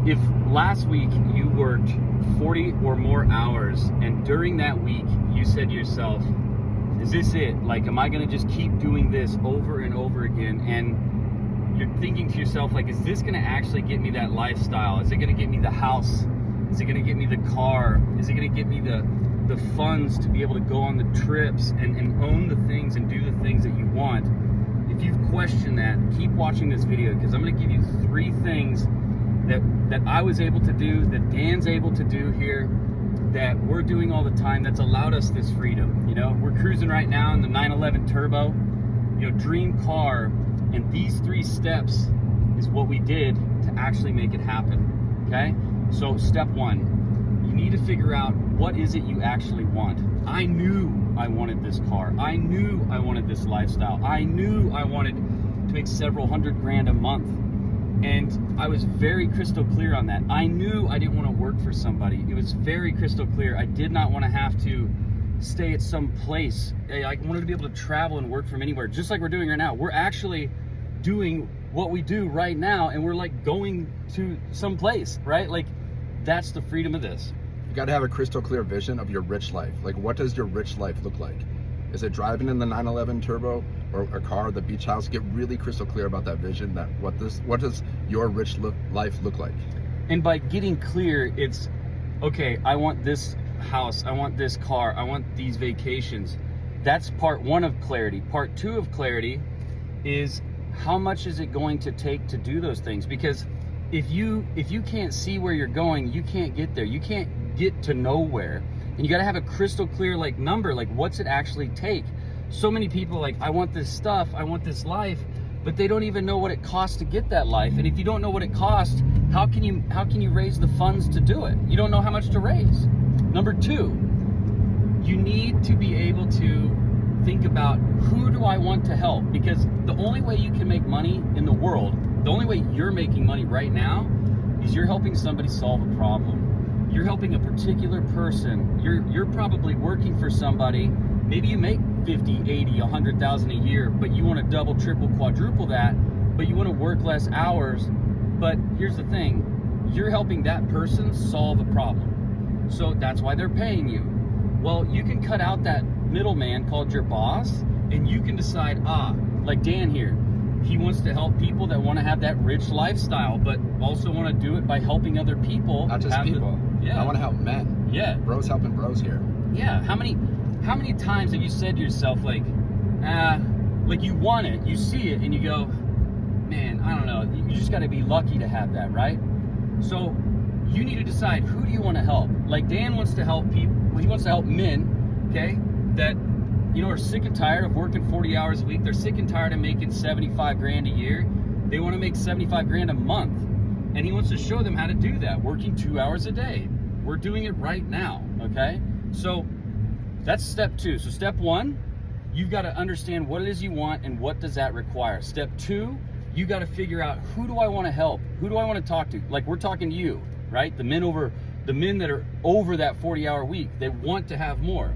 if last week you worked 40 or more hours, and during that week you said to yourself, is this it? Like, am I going to just keep doing this over and over again? And you're thinking to yourself, like, is this going to actually get me that lifestyle? Is it going to get me the house? Is it going to get me the car? Is it going to get me the funds to be able to go on the trips and own the things and do the things that you want? If you've questioned that, keep watching this video, because I'm going to give you 3 things that I was able to do, that Dan's able to do here, that we're doing all the time, that's allowed us this freedom. You know, we're cruising right now in the 911 Turbo, you know, dream car, and these 3 steps is what we did to actually make it happen. Okay, so step 1, you need to figure out what is it you actually want. I knew I wanted this car. I knew I wanted this lifestyle. I knew I wanted to make several hundred grand a month. And I was very crystal clear on that. I knew I didn't want to work for somebody. It was very crystal clear. I did not want to have to stay at some place. I wanted to be able to travel and work from anywhere, just like we're doing right now. We're actually doing what we do right now, and we're like going to some place, right? Like, that's the freedom of this. You got to have a crystal clear vision of your rich life. Like, what does your rich life look like? Is it driving in the 911 Turbo or a car, the beach house? Get really crystal clear about that vision. That what does your rich life look like? And by getting clear, it's okay. I want this house. I want this car. I want these vacations. That's part 1 of clarity. Part 2 of clarity is how much is it going to take to do those things? Because if you can't see where you're going, you can't get there. You can't get to nowhere. And you got to have a crystal clear like number, like what's it actually take? So many people like, I want this stuff, I want this life, but they don't even know what it costs to get that life. And if you don't know what it costs, how can you raise the funds to do it? You don't know how much to raise. Number 2, you need to be able to think about, who do I want to help? Because the only way you can make money in the world, the only way you're making money right now, is you're helping somebody solve a problem. You're helping a particular person. You're probably working for somebody. Maybe you make 50, 80, 100,000 a year, but you want to double, triple, quadruple that, but you want to work less hours. But here's the thing, you're helping that person solve a problem. So that's why they're paying you. Well, you can cut out that middleman called your boss, and you can decide, like Dan here, he wants to help people that want to have that rich lifestyle, but also want to do it by helping other people. Not just people. I want to help men. Yeah. Bros helping bros here. Yeah. How many times have you said to yourself, like you want it, you see it, and you go, man, I don't know, you just got to be lucky to have that, right? So you need to decide, who do you want to help? Like, Dan wants to help people. He wants to help men, okay, that, you know, are sick and tired of working 40 hours a week. They're sick and tired of making 75 grand a year. They want to make 75 grand a month. And he wants to show them how to do that, working 2 hours a day. We're doing it right now, okay? So that's step 2. So step 1, you've got to understand what it is you want and what does that require. Step 2, you got to figure out, who do I want to help? Who do I want to talk to? Like, we're talking to you, right? The men that are over that 40-hour week, they want to have more.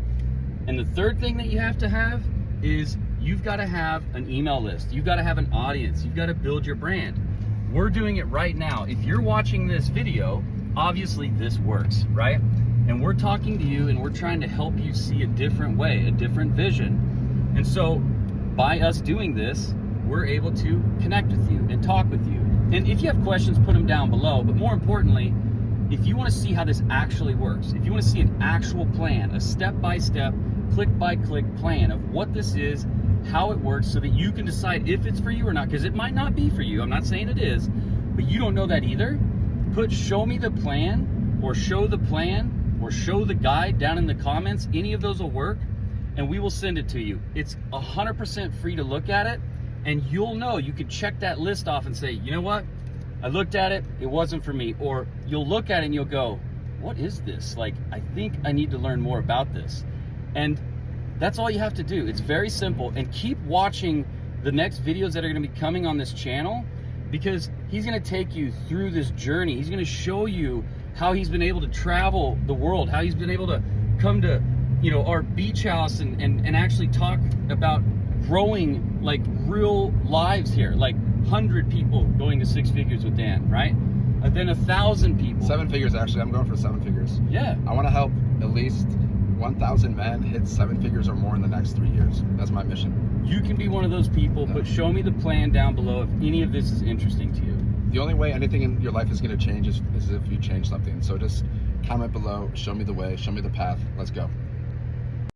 And the third thing that you have to have is, you've got to have an email list. You've got to have an audience. You've got to build your brand. We're doing it right now. If you're watching this video, obviously this works, right? And we're talking to you, and we're trying to help you see a different way, a different vision. And so by us doing this, we're able to connect with you and talk with you. And if you have questions, put them down below. But more importantly, if you want to see how this actually works, if you want to see an actual plan, a step-by-step, click-by-click plan of what this is, how it works, so that you can decide if it's for you or not, because it might not be for you. I'm not saying it is, but you don't know that either. Put show me the plan, or show the plan, or show the guide down in the comments. Any of those will work, and we will send it to you. It's 100% free to look at it, and you'll know. You can check that list off and say, you know what? I looked at it, it wasn't for me. Or you'll look at it and you'll go, what is this? Like, I think I need to learn more about this. And that's all you have to do. It's very simple. And keep watching the next videos that are going to be coming on this channel, because he's going to take you through this journey. He's going to show you how he's been able to travel the world, how he's been able to come to, you know, our beach house and actually talk about growing like real lives here, like 100 people going to 6 figures with Dan, right? then 1,000 people. 7 figures, actually. I'm going for 7 figures. Yeah. I want to help at least 1,000 men hit 7 figures or more in the next 3 years. That's my mission. You can be one of those people, but show me the plan down below if any of this is interesting to you. The only way anything in your life is going to change is if you change something. So just comment below, show me the way, show me the path. Let's go.